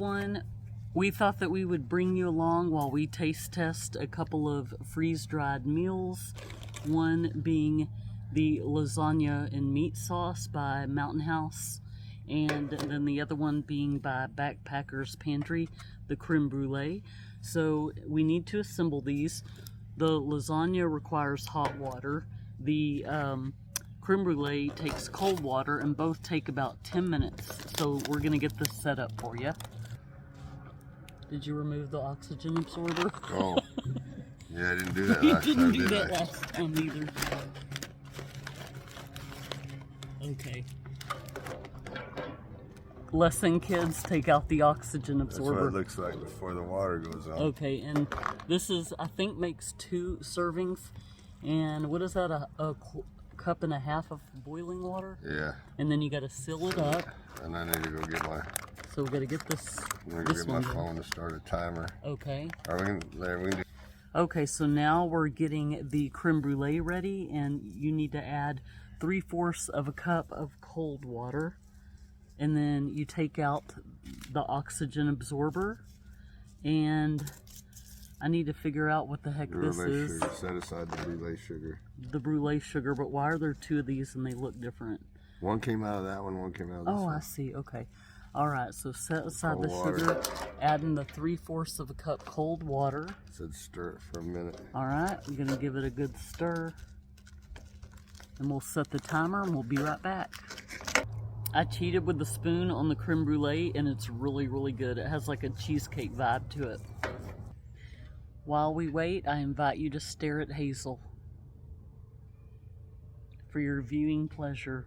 One, we thought that we would bring you along while we taste test a couple of freeze-dried meals. One being the lasagna and meat sauce by Mountain House, and then the other one being by Backpackers Pantry, the creme brulee. So we need to assemble these. The lasagna requires hot water. The creme brulee takes cold water, and both take about 10 minutes. So we're gonna get this set up for you. Did you remove the oxygen absorber? Oh, yeah, I didn't do that You last didn't time, do did that I? last time either. Okay. Lesson kids, take out the oxygen That's what absorber. it looks like before the water goes on. Okay, and this is, I think, makes 2 servings. And what is that, a cup and a half of boiling water? Yeah, And then you got to seal it up. and I need to go get my, So we got to get this. I'm gonna This get my one done. phone to start a timer. Okay. Or we can, there, we can do, Okay, so now we're getting the creme brulee ready, and you need to add 3/4 of a cup of cold water, and then you take out the oxygen absorber, and I need to figure out what the heck this brulee is. sugar. Set aside the brulee sugar. The brulee sugar, but why are there 2 of these and they look different? One came out of that one came out of this Oh, one. I see. Okay. All right, so set aside Cold the water. sugar, adding the 3/4 of a cup cold water. Said stir it for a minute. All right, we're gonna give it a good stir, and we'll set the timer and we'll be right back. I cheated with the spoon on the creme brulee, and it's really, really good. It has like a cheesecake vibe to it. While we wait, I invite you to stare at Hazel for your viewing pleasure.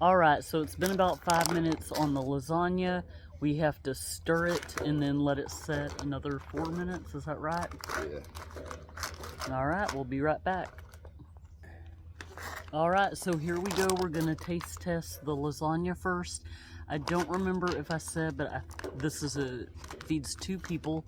All right, so it's been about 5 minutes on the lasagna. We have to stir it and then let it set another 4 minutes. Is that right? Yeah. All right, we'll be right back. All right, so here we go. We're gonna taste test the lasagna first. I don't remember if I said, but this is feeds 2 people.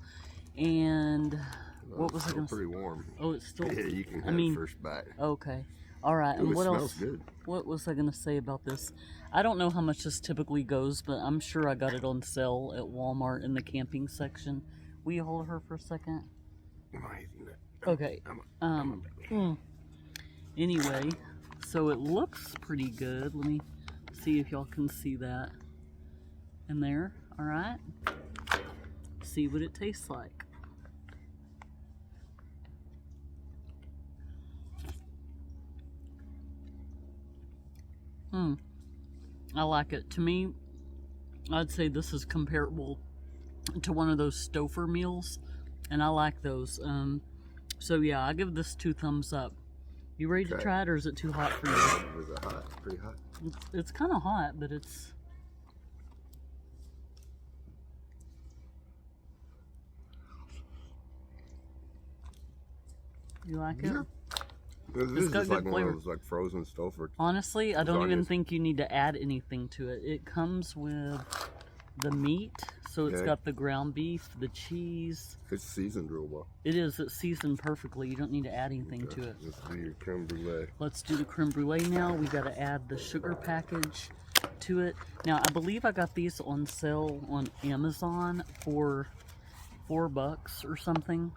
And what was I gonna say? Pretty warm. Oh, it's still. Yeah, you can have I mean, first bite. okay. All right, Ooh, and it what smells else? good. What was I gonna say about this? I don't know how much this typically goes, but I'm sure I got it on sale at Walmart in the camping section. Will you hold her for a second? Okay. Anyway, so it looks pretty good. Let me see if y'all can see that in there. All right. See what it tastes like. I like it. To me, I'd say this is comparable to one of those Stouffer meals, and I like those. So yeah, I give this 2 thumbs up. You ready to Okay. try it, or is it too hot for you? Was it hot? Pretty hot? It's kind of hot, but it's... You like it? Yeah. This It's is got just good like one flavor. of those like frozen Stouffer. Honestly, I don't even Lasagnas. think you need to add anything to it. It comes with the meat, so it's Okay. got the ground beef, the cheese. It's seasoned real well. It is. It's seasoned perfectly. You don't need to add anything to it. Let's do your creme brulee. Let's do the creme brulee now. We got to add the sugar package to it. Now, I believe I got these on sale on Amazon for $4 or something.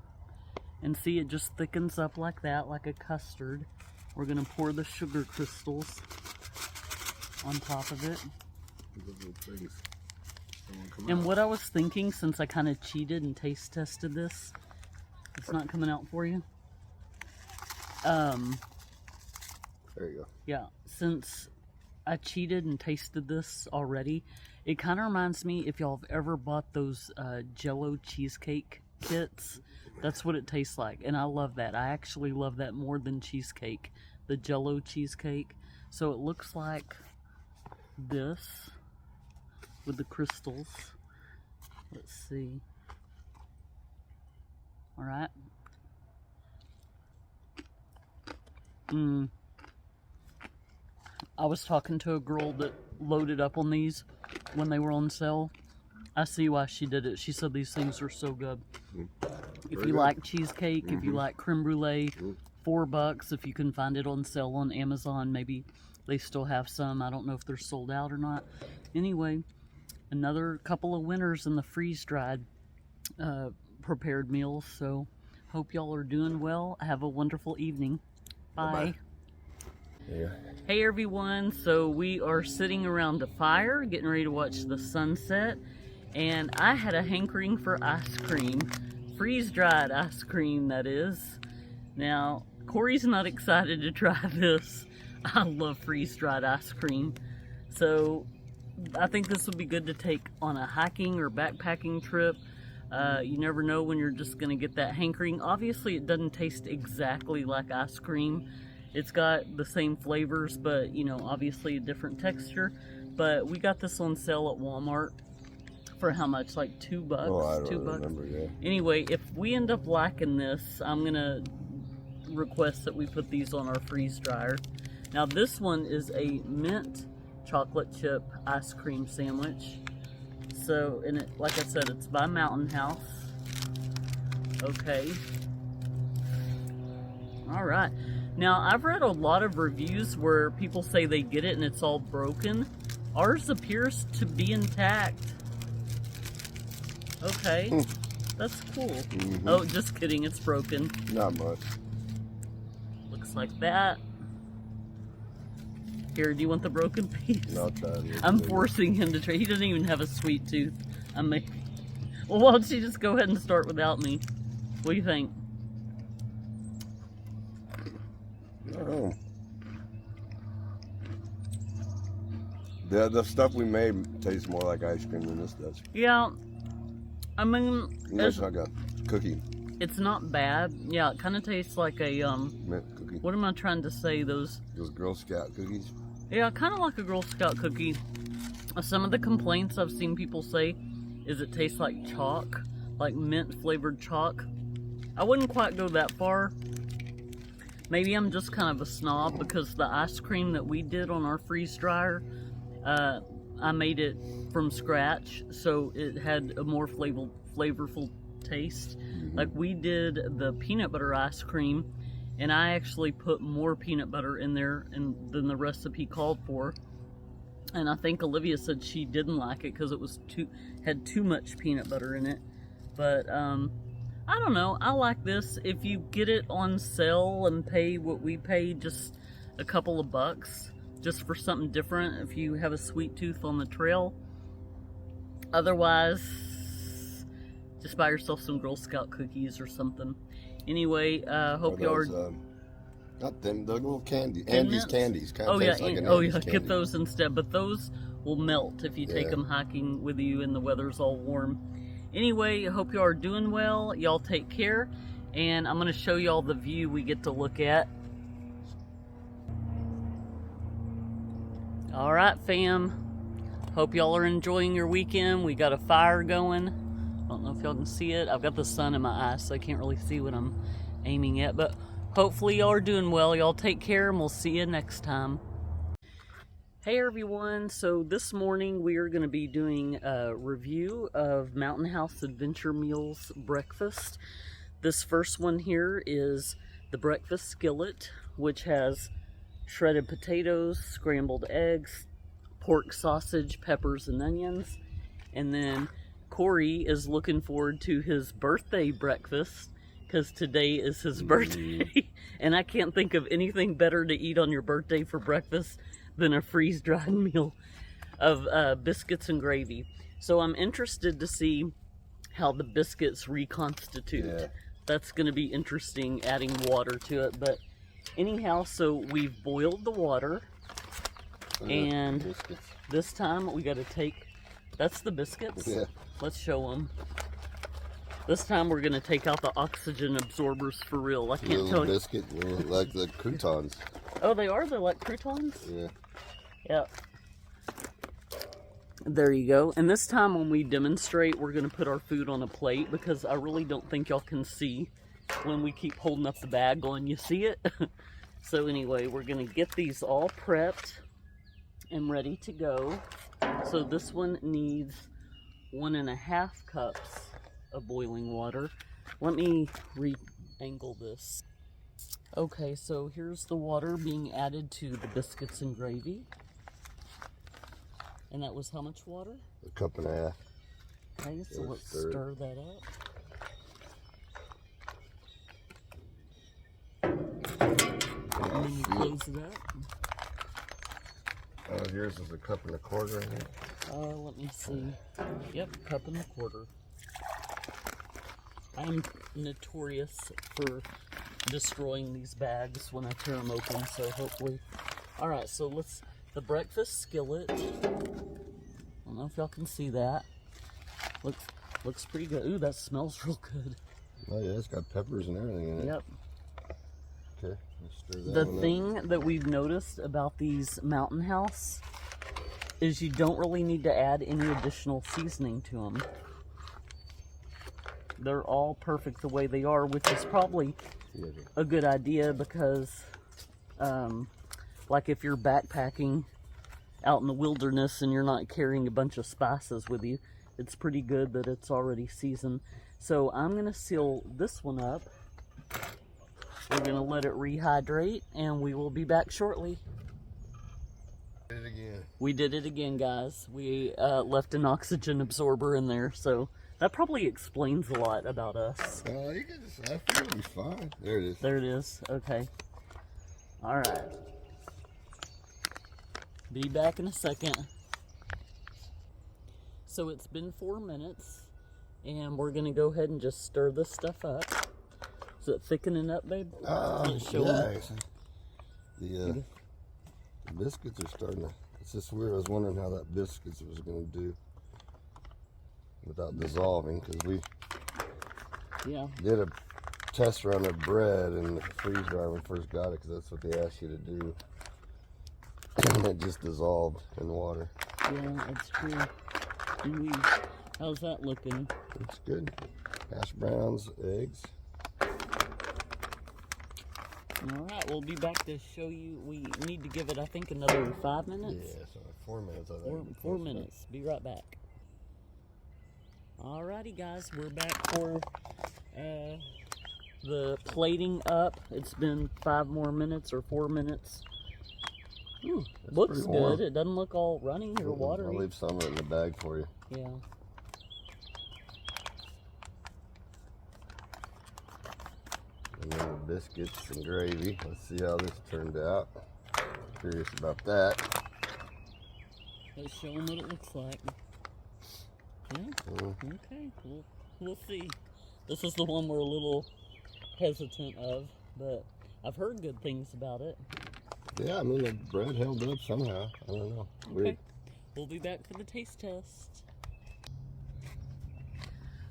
And see, it just thickens up like that, like a custard. We're going to pour the sugar crystals on top of it. These little things don't come And out. what I was thinking, since I kind of cheated and taste tested this, it's not coming out for you. There you go. Yeah, since I cheated and tasted this already, it kind of reminds me, if y'all have ever bought those Jell-O cheesecake kits, that's what it tastes like, and I love that. I actually love that more than cheesecake, the Jell-O cheesecake. So it looks like this with the crystals. Let's see. All right. I was talking to a girl that loaded up on these when they were on sale. I see why she did it. She said these things are so good. If Very you good. like cheesecake, if you like creme brulee, $4 if you can find it on sale on Amazon. Maybe they still have some. I don't know if they're sold out or not. Anyway, another couple of winners in the freeze-dried prepared meals. So hope y'all are doing well. Have a wonderful evening. Bye. Bye-bye. Yeah. Hey everyone, so we are sitting around a fire getting ready to watch the sunset, and I had a hankering for ice cream, freeze-dried ice cream that is. Now Corey's not excited to try this. I love freeze-dried ice cream, so I think this would be good to take on a hiking or backpacking trip. You never know when you're just gonna get that hankering. Obviously it doesn't taste exactly like ice cream. It's got the same flavors, but, you know, obviously a different texture. But we got this on sale at Walmart for how much? Like $2? Oh, I $2. don't remember, yeah. Anyway, if we end up liking this, I'm going to request that we put these on our freeze dryer. Now, this one is a mint chocolate chip ice cream sandwich. So, and it, like I said, it's by Mountain House. Okay. All right. Now, I've read a lot of reviews where people say they get it and it's all broken. Ours appears to be intact. Okay, that's cool. Mm-hmm. Oh, just kidding, it's broken. Not much. Looks like that. Here, do you want the broken piece? No, I'll try it. I'm forcing him to try. He doesn't even have a sweet tooth. I'm making... Well, why don't you just go ahead and start without me? What do you think? Oh. The stuff we made tastes more like ice cream than this does. Yeah, I mean, It's like a cookie. it's not bad. Yeah, it kind of tastes like a Mint cookie. what am I trying to say? Those Girl Scout cookies. Yeah, kind of like a Girl Scout cookie. Some of the complaints I've seen people say is it tastes like chalk, like mint flavored chalk. I wouldn't quite go that far. Maybe I'm just kind of a snob because the ice cream that we did on our freeze dryer, I made it from scratch, so it had a more flavorful taste. Mm-hmm. Like we did the peanut butter ice cream, and I actually put more peanut butter in there than the recipe called for. And I think Olivia said she didn't like it because it was had too much peanut butter in it. But I don't know. I like this. If you get it on sale and pay what we paid, just a couple of bucks, just for something different. If you have a sweet tooth on the trail. Otherwise, just buy yourself some Girl Scout cookies or something. Anyway, hope y'all are... Not them, the little candy. Thin Andy's Mints? candies. Kind Oh of yeah, tastes like an oh Andy's yeah, candy. get those instead. But those will melt if you take Yeah. them hiking with you and the weather's all warm. Anyway, I hope y'all are doing well. Y'all take care. And I'm going to show y'all the view we get to look at. Alright fam, hope y'all are enjoying your weekend. We got a fire going. I don't know if y'all can see it. I've got the sun in my eyes, so I can't really see what I'm aiming at. But hopefully y'all are doing well. Y'all take care, and we'll see you next time. Hey everyone, so this morning we are going to be doing a review of Mountain House Adventure Meals breakfast. This first one here is the breakfast skillet, which has shredded potatoes, scrambled eggs, pork sausage, peppers, and onions. And then Corey is looking forward to his birthday breakfast because today is his birthday. And I can't think of anything better to eat on your birthday for breakfast than a freeze-dried meal of biscuits and gravy. So I'm interested to see how the biscuits reconstitute. Yeah. That's going to be interesting, adding water to it. But anyhow, so we've boiled the water, and Biscuits. this time we got to take, that's the biscuits? Yeah. Let's show them. This time we're going to take out the oxygen absorbers for real. I can't Little tell you. biscuit, like the croutons. Oh, they are? They're like croutons? Yeah. Yep. There you go. And this time when we demonstrate, we're going to put our food on a plate because I really don't think y'all can see when we keep holding up the bag going, you see it? So anyway, we're going to get these all prepped and ready to go. So this one needs 1.5 cups of boiling water. Let me re-angle this. Okay, so here's the water being added to the biscuits and gravy. And that was how much water? A cup and a half. Okay, so Yeah, let's stir it. stir that up. And then you close it up. Yours is a cup and a quarter, I think. Let me see. Yep, cup and a quarter. I'm notorious for destroying these bags when I tear them open, so hopefully. Alright, so the breakfast skillet. I don't know if y'all can see that. Looks pretty good. Ooh, that smells real good. Oh yeah, it's got peppers and everything in it. Yep. Okay, let's stir that The one up. thing that we've noticed about these Mountain House is you don't really need to add any additional seasoning to them. They're all perfect the way they are, which is probably a good idea because, like if you're backpacking out in the wilderness and you're not carrying a bunch of spices with you, it's pretty good that it's already seasoned. So I'm going to seal this one up. We're going to let it rehydrate and we will be back shortly. Did it again. We did it again, guys. We left an oxygen absorber in there, so that probably explains a lot about us. You can just, I feel it'll be fine. There it is. There it is. Okay. All right. Be back in a second. So it's been 4 minutes, and we're gonna go ahead and just stir this stuff up. Is it thickening up, babe? Let's show 'em. The biscuits are starting to. It's just weird. I was wondering how that biscuits was going to do without dissolving, because we did a test run of bread in the freeze dryer when we first got it, because that's what they asked you to do. And it just dissolved in water. Yeah, that's true. And how's that looking? It's good. Hash browns, eggs. Alright, we'll be back to show you. We need to give it, I think, another 5 minutes. Yeah, so 4 minutes. I think. 4 minutes. Be right back. Alrighty, guys, we're back for the plating up. It's been 5 more minutes or 4 minutes. Ooh, looks pretty warm. good. It doesn't look all runny or watery. I'll leave some of it in the bag for you. Yeah. And then the biscuits and gravy. Let's see how this turned out. Curious about that. Let's show them what it looks like. Yeah? Okay, we'll see. This is the one we're a little hesitant of, but I've heard good things about it. Yeah, I mean, the bread held up somehow. I don't know. Weird. Okay, we'll be back for the taste test.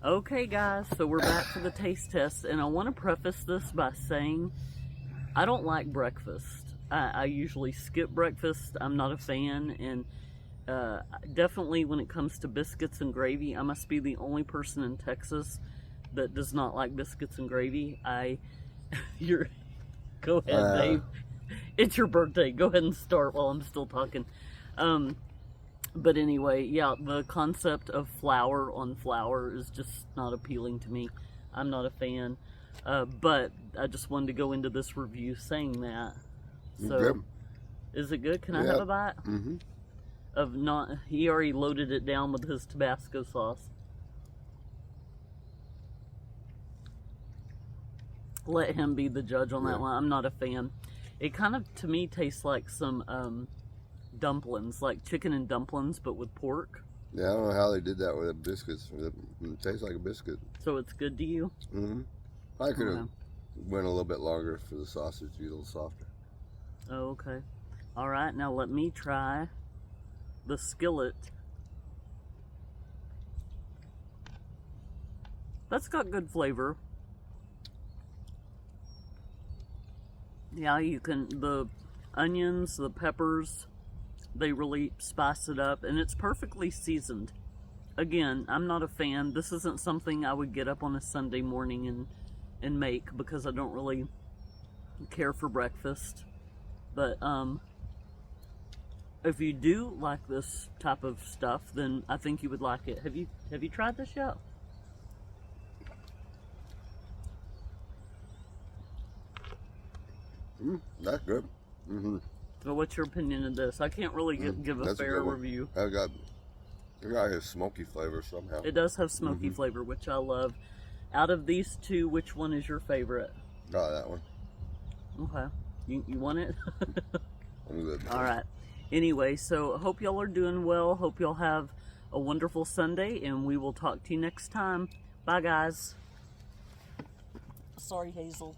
Okay, guys, so we're back for the taste test, and I want to preface this by saying I don't like breakfast. I usually skip breakfast. I'm not a fan, and definitely when it comes to biscuits and gravy, I must be the only person in Texas that does not like biscuits and gravy. Go ahead, Dave. It's your birthday. Go ahead and start while I'm still talking. But anyway, yeah, the concept of flour on flour is just not appealing to me. I'm not a fan. But I just wanted to go into this review saying that. So, Good. is it good? Can I have a bite? Mm-hmm. He already loaded it down with his Tabasco sauce. Let him be the judge on that one. I'm not a fan. It kind of, to me, tastes like some dumplings, like chicken and dumplings, but with pork. Yeah, I don't know how they did that with the biscuits. It tastes like a biscuit. So it's good to you? Mm-hmm. I could have went a little bit longer for the sausage to be a little softer. Oh, okay. All right, now let me try the skillet. That's got good flavor. Yeah, you can, the onions, the peppers, they really spice it up, and it's perfectly seasoned. Again, I'm not a fan. This isn't something I would get up on a Sunday morning and make, because I don't really care for breakfast. But if you do like this type of stuff, then I think you would like it. Have you tried this yet? That's good. Mm-hmm. So what's your opinion of this? I can't really give a That's fair good one. review. It got a smoky flavor somehow. It does have smoky flavor, which I love. Out of these two, which one is your favorite? Got that one. Okay. You want it? I'm good. All right. Anyway, so hope y'all are doing well. Hope y'all have a wonderful Sunday, and we will talk to you next time. Bye, guys. Sorry, Hazel.